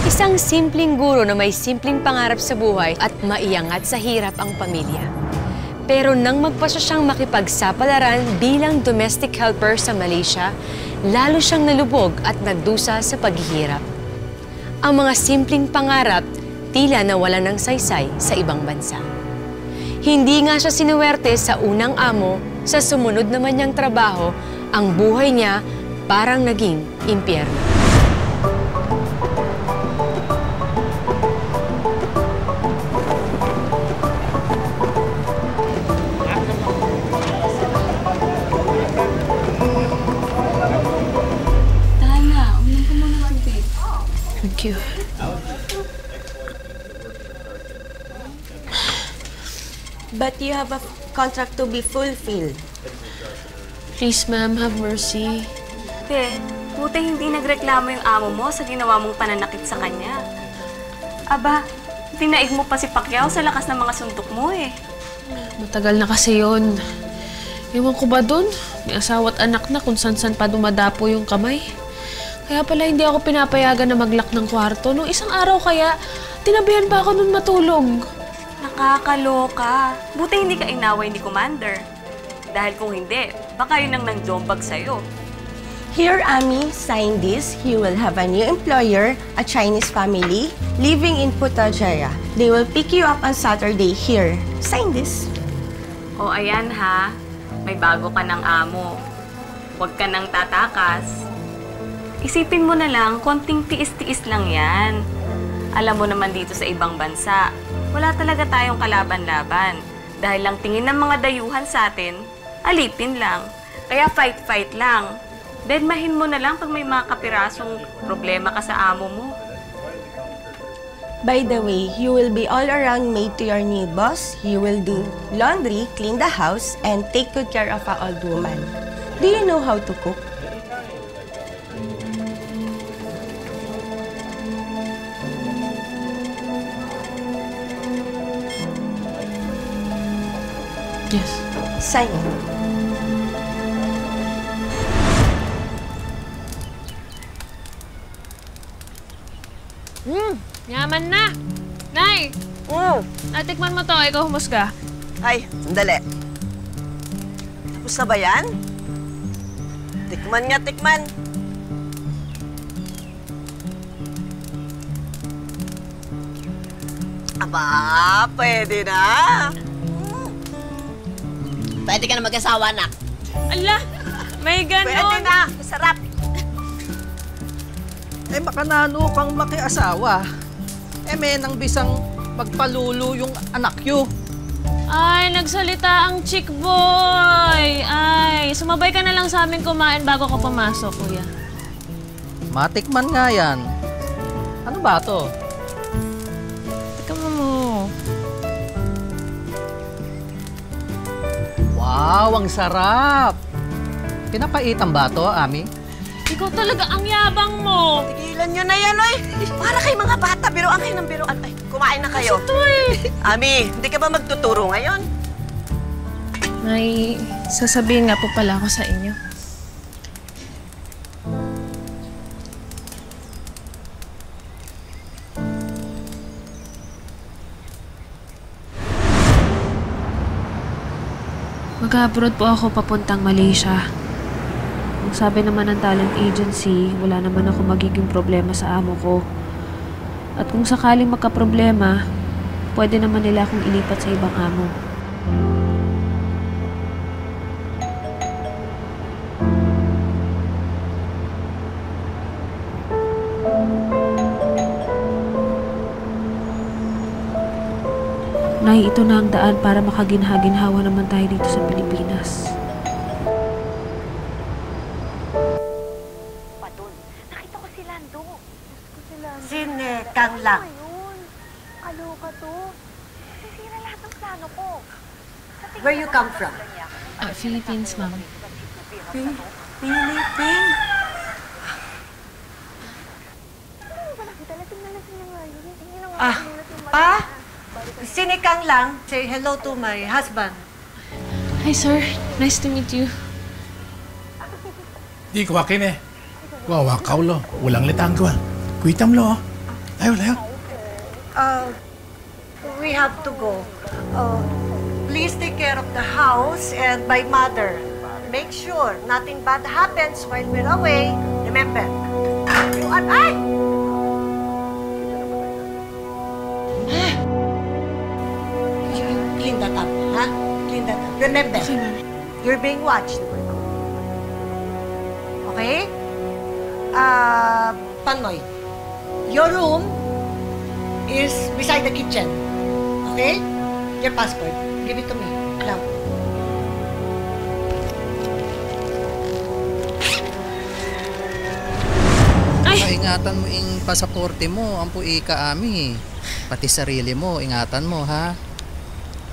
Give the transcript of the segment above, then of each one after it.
Isang simpleng guro na may simpleng pangarap sa buhay at maiangat sa hirap ang pamilya. Pero nang magpasya siyang makipagsapalaran bilang domestic helper sa Malaysia, lalo siyang nalubog at nagdusa sa paghihirap. Ang mga simpleng pangarap tila nawala ng saysay sa ibang bansa. Hindi nga siya sinuwerte sa unang amo, sa sumunod naman niyang trabaho, ang buhay niya parang naging impyerno. Thank you. But you have a contract to be fulfilled. Please, ma'am, have mercy. Te, buti hindi nagreklamo yung amo mo sa ginawa mong pananakit sa kanya. Aba, tinaig mo pa si Pacquiao sa lakas ng mga suntok mo eh. Matagal na kasi yun. Iwan ko ba dun? May asawa at anak na kung san-san pa dumadapo yung kamay. Kaya pala hindi ako pinapayagan na mag-lock ng kwarto. Nung isang araw kaya, tinabihan pa ako nun matulog. Nakakaloka. Buti hindi ka inaway ni Commander. Dahil kung hindi, baka yun ang nang-jombag sa'yo. Here, Ami, sign this. You will have a new employer, a Chinese family, living in Putrajaya. They will pick you up on Saturday here. Sign this. O ayan ha, may bago ka ng amo. Huwag ka nang tatakas. Isipin mo na lang, konting tiis-tiis lang yan. Alam mo naman dito sa ibang bansa, wala talaga tayong kalaban-laban. Dahil lang tingin ng mga dayuhan sa atin, alipin lang. Kaya fight-fight lang. Dedmahin mo na lang pag may mga kapirasong problema ka sa amo mo. By the way, you will be all-around maid to your new boss. You will do laundry, clean the house, and take good care of an old woman. Do you know how to cook? Yes. Sign it. Yaman na! Nay! Natikman mo to, ikaw humusga. Ay, sandali. Tapos na ba yan? Tikman nga, tikman. Aba, pwede na. Pwede ka na mag-asawa, anak. Ala! May ganon! Pwede na. Masarap. Eh, baka nano kang makiasawa. Eh, may nang bisang magpalulo yung anak yu. Ay, nagsalita ang chick boy! Ay, sumabay ka na lang sa amin kumain bago ka pumasok, kuya. Matikman nga yan. Ano ba to? Tikman mo. Wow, ang sarap! Pinapaitan ba to, Ami? Ikaw talaga ang yabang mo. Tigilan nyo na yan, oy. Para kay mga bata, biruan kayo ng biruan. Ay, kumain na kayo. Ito eh. Ami, hindi ka ba magtuturo ngayon? May sasabihin nga po pala ako sa inyo. Mag-abroad po ako papuntang Malaysia. Ang sabi naman ng talent agency, wala naman ako magiging problema sa amo ko. At kung sakaling magka-problema, pwede naman nila akong ilipat sa ibang amo. Nay, ito na ang daan para makaginha-ginhawa naman tayo dito sa Pilipinas. Sinekang lang. Kaloka to. Sisira lahat ng plano ko. Where you come from? Philippines, ma'am. Philippines? Pa? Sinikang lang. Say hello to my husband. Hi, sir. Nice to meet you. Di ko akin eh. Wawakaw lo. Walang litanggo. Kuitam lo. Layo, layo. We have to go. Please take care of the house and my mother. Make sure nothing bad happens while we're away. Remember, everyone, ay! Clean that up, ha? Clean that up. Remember, you're being watched. Okay? Panoy, your room is beside the kitchen. Okay? Your passport. Give it to me. Now. Ingatan mo yung pasaporte mo, ang puika ami. Pati sarili mo, ingatan mo, ha?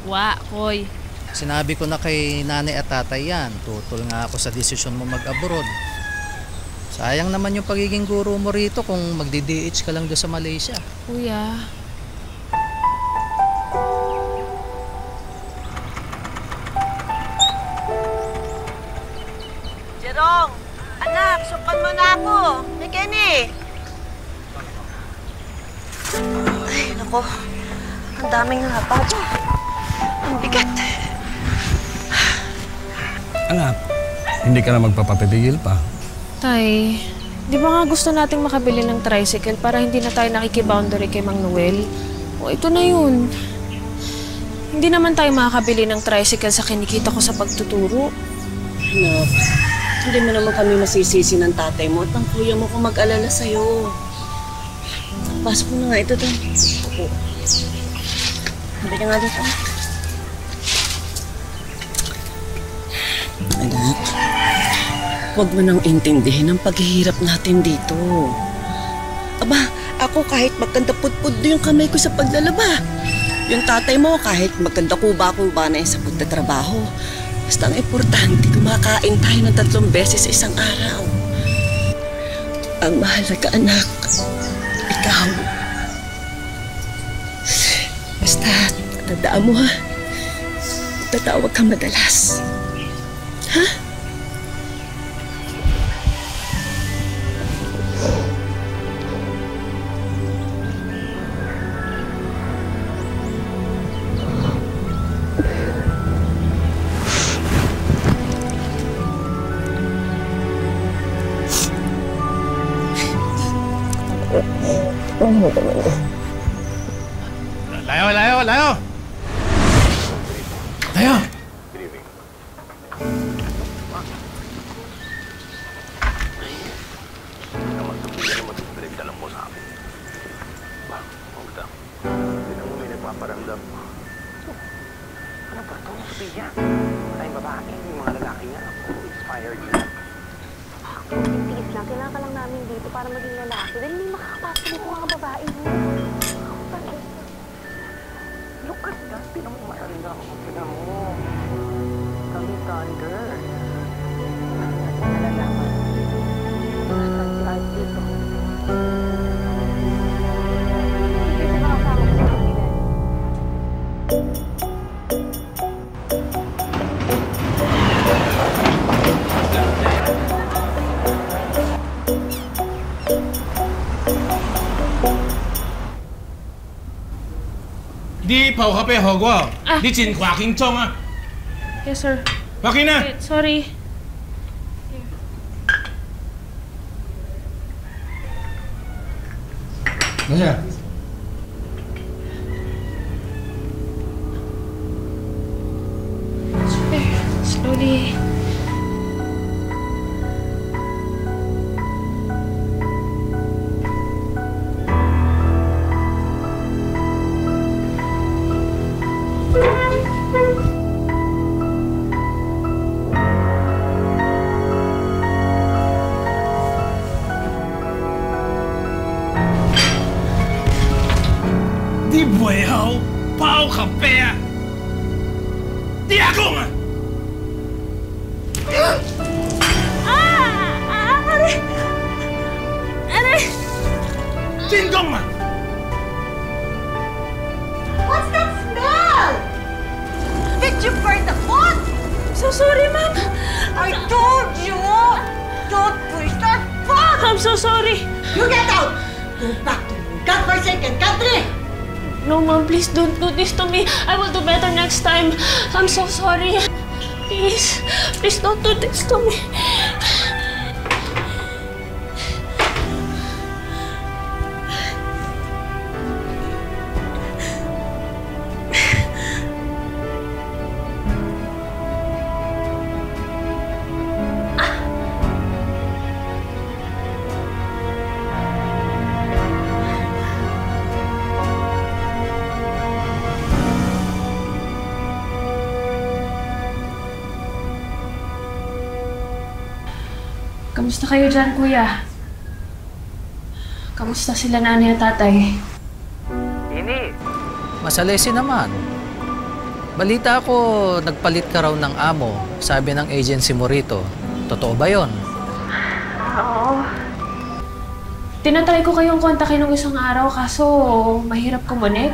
Wa, koy. Sinabi ko na kay nanay at tatay yan. Tutol nga ako sa desisyon mo mag-abroad. Sayang naman yung pagiging guro mo rito kung magdi-DH ka lang doon sa Malaysia. Kuya. Jerong! Anak, sukan mo na ako. Ni Kenny. Ay, naku. Ang daming haba dyan. Ang bigat. Anak, hindi ka na magpapapipigil pa. Tay, di ba nga gusto nating makabili ng tricycle para hindi na tayo nakikiboundary kay Mang Noel? O, ito na yun. Hindi naman tayo makakabili ng tricycle sa kinikita ko sa pagtuturo. Anak, hindi mo naman kami masisisi ng tatay mo at ng kuya mo kung mag-alala sa'yo. Pasok mo na nga ito doon. Opo. Sabi na nga dito. Anak, huwag mo nang intindihin ang paghihirap natin dito. Aba, ako kahit magkanda pudpud yung kamay ko sa paglalaba. Yung tatay mo kahit magkanda kuba-kuba na yung sa pagtatrabaho. Basta ang importante, kumakain tayo ng 3 beses sa isang araw. Ang mahalaga, anak, ikaw. Basta, tandaan mo ha, tatawag ka madalas. Ha? Layo, layo, layo! Layo! Tiis lang. Kailangan ka lang namin dito para maging lalaki. Dahil hindi makakapasok dito mga babae mo. Look at that. Pinamumaraling ako. Tignan mo. Kami thunder. Nalalaman. Nalalaman dito. Hindi na makasama ko sa kanila. Di pao ka pe hogwa. Di chin kwa king chong ah. Yes, sir. Bakit na? Sorry. Nasya? Slowly. Di bueho, pao kapea. Di ako nga! Singkong nga! What's that smell? Did you burn the pot? So sorry, Ma'am. I told you! Don't push that pot! I'm so sorry. You get out! Go back to your godforsaken country! No, Mom, please don't do this to me. I will do better next time. I'm so sorry. Please don't do this to me. Kamusta kayo dyan, Kuya? Kamusta sila nanay at tatay? Ini, masalesi naman. Balita ko, nagpalit ka raw ng amo, sabi ng agency mo rito. Totoo ba yon? Oo. Tinatry ko kayong kontakin ng isang araw, kaso mahirap kumunik.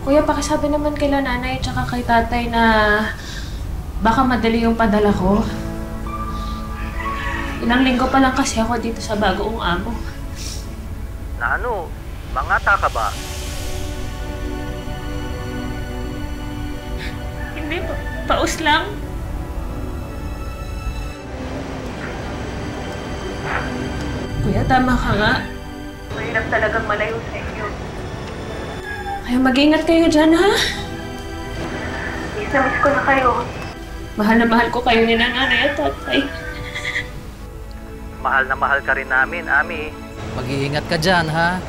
Kuya, pakisabi naman kila nanay at saka kay tatay na baka madali yung padala ko. Ilang linggo pa lang kasi ako dito sa bagong amo. Na ano, mangata ka ba? Hindi, paus lang. Kuya, tama ka nga. Mahirap talagang malayo sa inyo. Kaya mag-ingat kayo dyan, ha? Miss ko na kayo. Mahal na mahal ko kayo ni nanay at tatay. Mahal na mahal ka rin namin, Ami. Mag-iingat ka dyan, ha?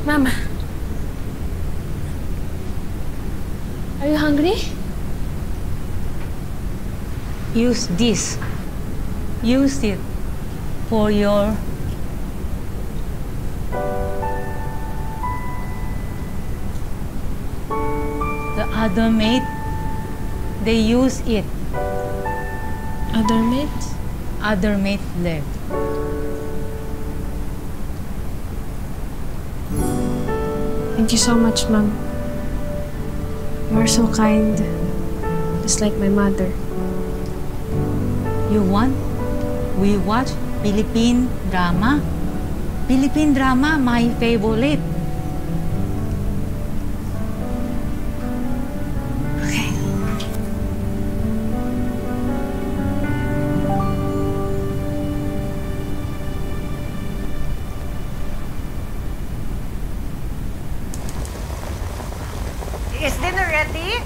Mama. Are you hungry? Use this. Use it for your the other mate. They use it. Other mates? Other mate left. Thank you so much, Mom. You are so kind. Just like my mother. You want? We watch Philippine drama. Philippine drama, my favorite. Okay. Is dinner ready?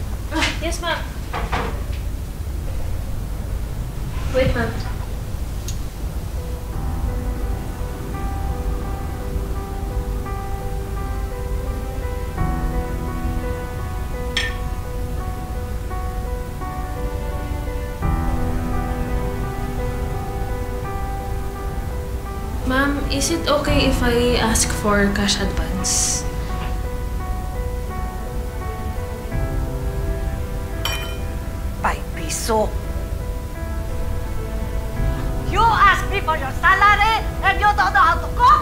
Yes, Mom. Wait, Mom. Ma'am, is it okay if I ask for cash advance? 5 piso. You ask me for your salary and you don't know how to cook?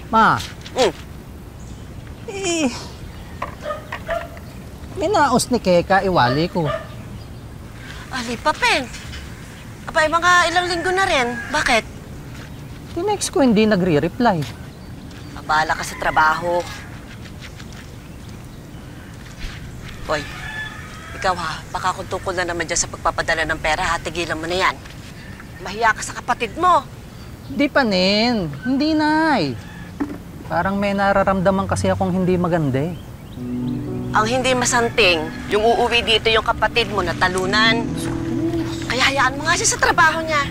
Ma. Minaos ni Keka, iwali ko. Ali pa, Pen. Abay, mga ilang linggo na rin. Bakit? Tinext ko, hindi nagre-reply. Abala ka sa trabaho. Boy, ikaw ha, baka kung tungkol na naman dyan sa pagpapadala ng pera, ha, tigilan mo na yan. Mahiya ka sa kapatid mo. Hindi pa, Nen. Hindi, Nay. Parang may nararamdaman kasi akong hindi maganda eh. Ang hindi masanting, yung uuwi dito yung kapatid mo na talunan. Kaya hayaan mo nga siya sa trabaho niya.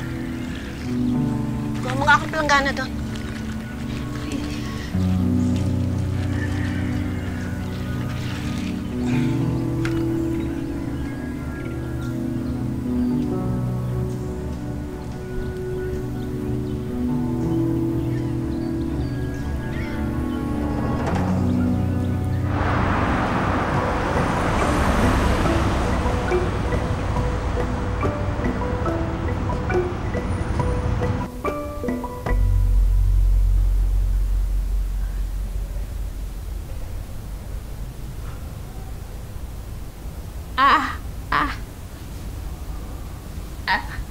Kuha mo nga akong planggana doon.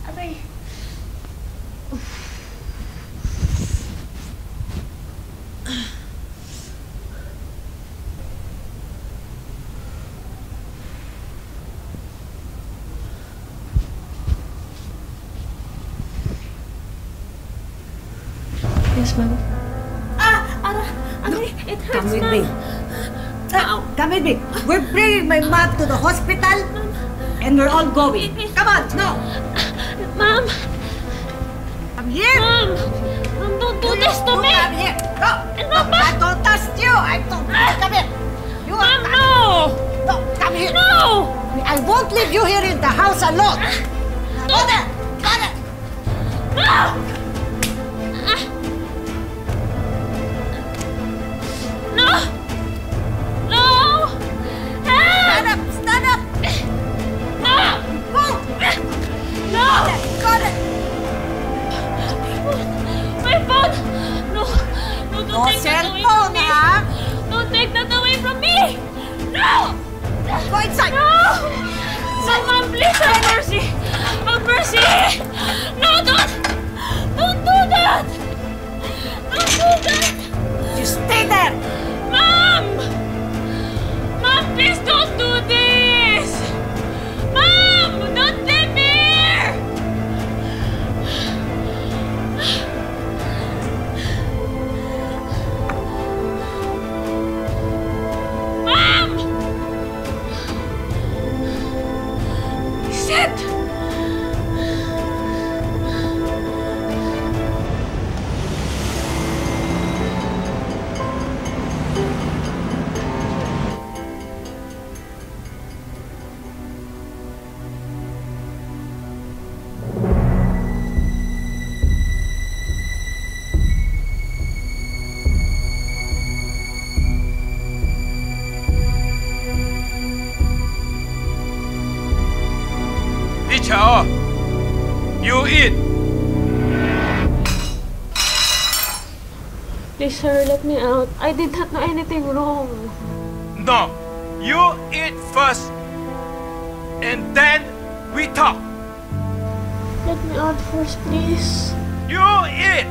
Aray. Yes, ma'am. Aray, it hurts, Come with me. Come with me. We're bringing my mom to the hospital, and we're all going. Come on, no. Ma'am! Come here. Ma'am, don't do this to me! Come here. Go. I don't trust you. I don't. Come here. You Ma'am, are. no! No, come here. No! I won't leave you here in the house alone. Go there. Go there. No! No! No! Help! Stand up. Stand up. No! Go. No! Got it. My phone! No! No, don't No take that away from cellphone, me! ha? Don't take that away from me! No! Go inside. No! Mom, please have mercy! Have mercy! No, don't! Don't do that! Don't do that! You stay there. Mom! Mom, please don't do this! Mom! Don't leave me here! Mom! Shit! Chao, you eat. Please, sir, let me out. I did not know anything wrong. No, you eat first, and then we talk. Let me out first, please. You eat.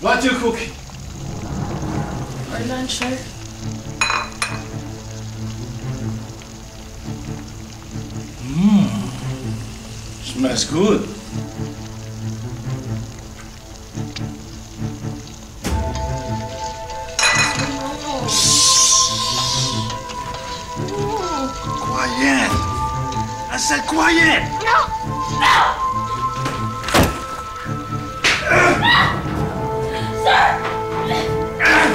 What you cooking? Our lunch, sir. Smells good. Quiet! I said quiet! No! No! Sir! No!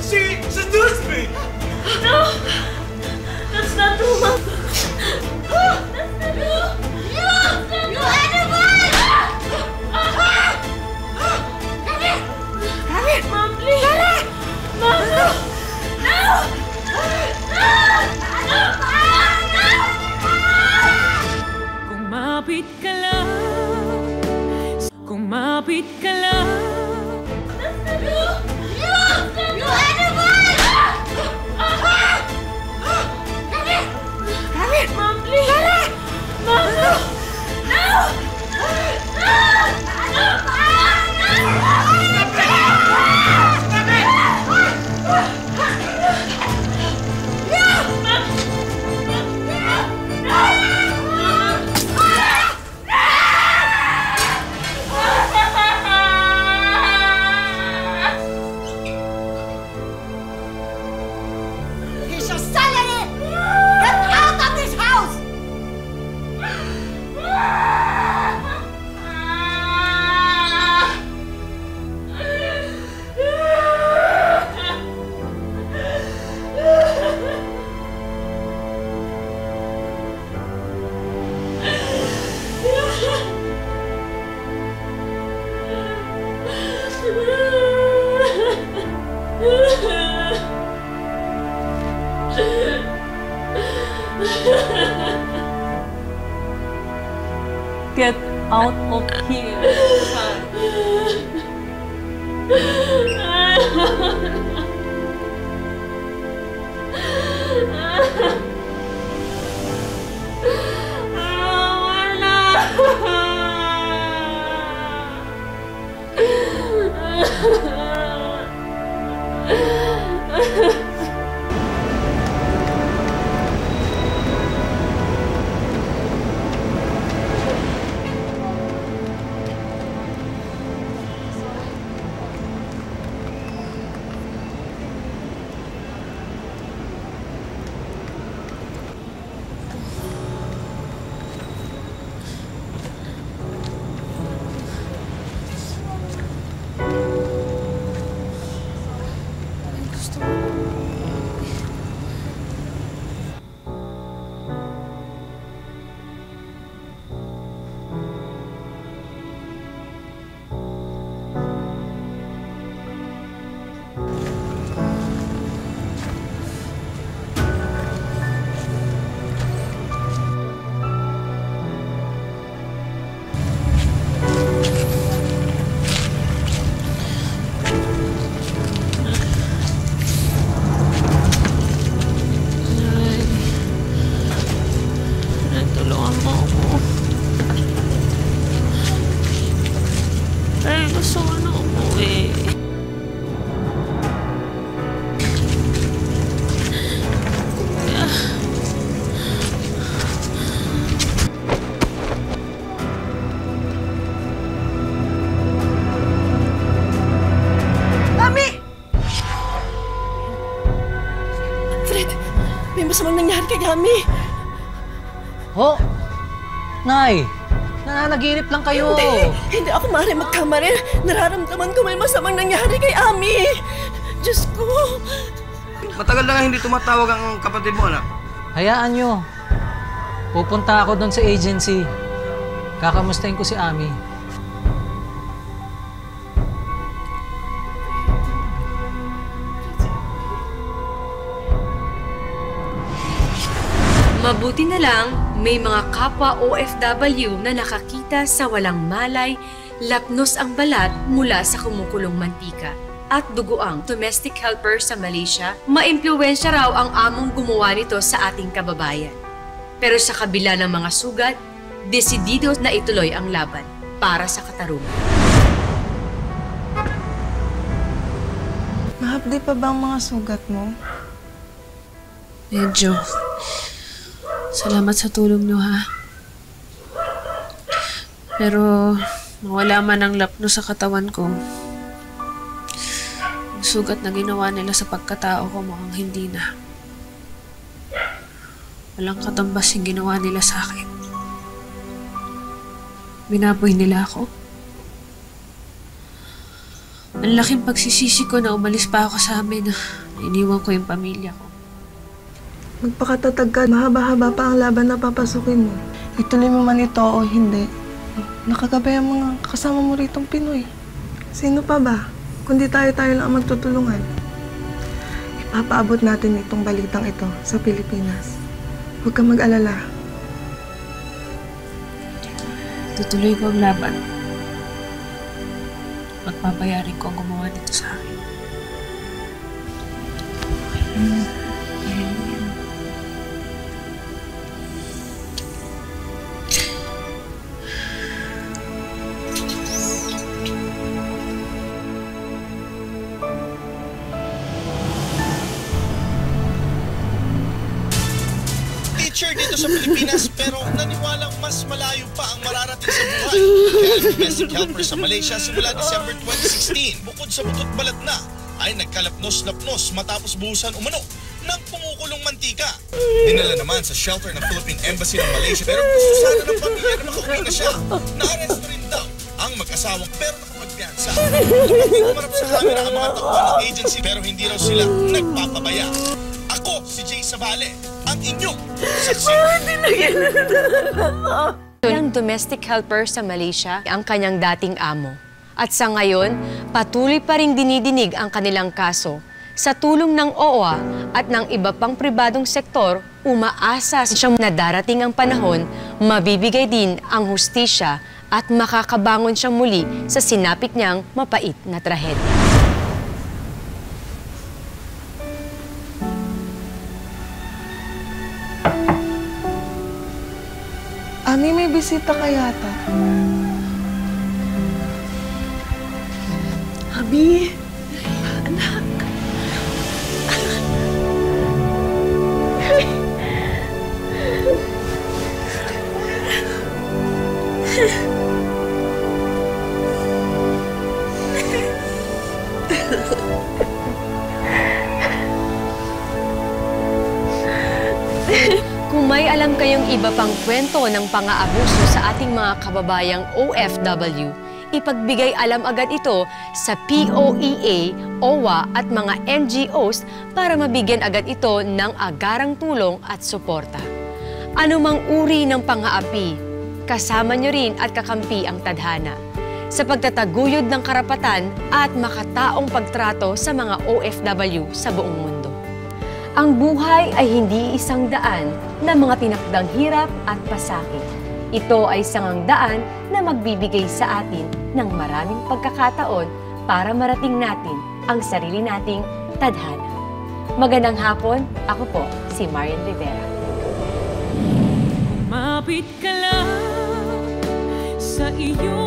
She seduced me! No! That's not true, Mom! That's not true! You animal! Come here! Come here! Mom, please! Mom, no! No! Kumapit ka lang, kumapit ka lang. That's not true! You animal! Come here! Come here! Mom, please! Mom, no! No! He's a salary! Get out of this house! Get out of here, son. Masamang nangyari kay Yami. Oh? Nay! Nananaginip lang kayo. Hindi ako maaari magkamali. Nararamdaman ko may masamang nangyari kay Ami. Diyos ko! Matagal na nga hindi tumatawag ang kapatid mo, anak. Hayaan nyo. Pupunta ako doon sa agency. Kakamustahin ko si Ami. Mabuti na lang, may mga kapwa OFW na nakakita sa walang malay, lapnos ang balat mula sa kumukulong mantika. At duguang domestic helper sa Malaysia, maimpluwensya raw ang among gumawa nito sa ating kababayan. Pero sa kabila ng mga sugat, desidido na ituloy ang laban para sa katarungan. Mahapdi pa ba ang mga sugat mo? Medyo. Salamat sa tulong niyo, ha? Pero mawala man ang lapno sa katawan ko, ang sugat na ginawa nila sa pagkatao ko mukhang hindi na. Walang katambas yung ginawa nila sa akin. Binaboy nila ako. Ang laking pagsisisi ko na umalis pa ako sa amin na iniwan ko yung pamilya ko. Magpakatatag ka, mahaba-haba pa ang laban na papasukin mo. Ituloy mo man ito o hindi. Nakagabay ang mga kasama mo ritong Pinoy. Sino pa ba? Kundi tayo-tayo lang ang magtutulungan. Ipapaabot natin itong balitang ito sa Pilipinas. Huwag kang mag-alala. Tutuloy ko ang laban. Magpapayarin ko ang gumawa nito sa akin. Dito sa Pilipinas pero naniwalang mas malayo pa ang mararating sa buhay. Kaya ang domestic helper sa Malaysia simula December 2016, bukod sa butot balat na, ay nagkalapnos-lapnos matapos buhusan umano ng kumukulong mantika. Dinala naman sa shelter ng Philippine Embassy ng Malaysia pero gusto sana ng pamilya na makauwi na siya. Naaresto rin daw ang mag-asawang pero nakapagpiyansa. Tumating umarap sa camera ang mga tauhan ng agency pero hindi raw sila nagpapabaya. Ako, si Jay Sabale, ang inyong saksi. Ang domestic helper sa Malaysia, ang kanyang dating amo. At sa ngayon, patuloy pa ring dinidinig ang kanilang kaso. Sa tulong ng OWA at ng iba pang pribadong sektor, umaasa siyang na darating ang panahon, mabibigay din ang hustisya at makakabangon siyang muli sa sinapit niyang mapait na trahedya. Ami, may bisita ka yata. Abi, anak. Kung may alam kayong iba pang kwento ng pang-aabuso sa ating mga kababayang OFW, ipagbigay alam agad ito sa POEA, OWA at mga NGOs para mabigyan agad ito ng agarang tulong at suporta. Anumang uri ng pang-aapi, kasama nyo rin at kakampi ang tadhana sa pagtataguyod ng karapatan at makataong pagtrato sa mga OFW sa buong mundo. Ang buhay ay hindi isang daan na mga tinakdang hirap at pasakit. Ito ay sangang daan na magbibigay sa atin ng maraming pagkakataon para marating natin ang sarili nating tadhana. Magandang hapon, ako po si Marian Rivera. Kumapit ka lang sa iyo.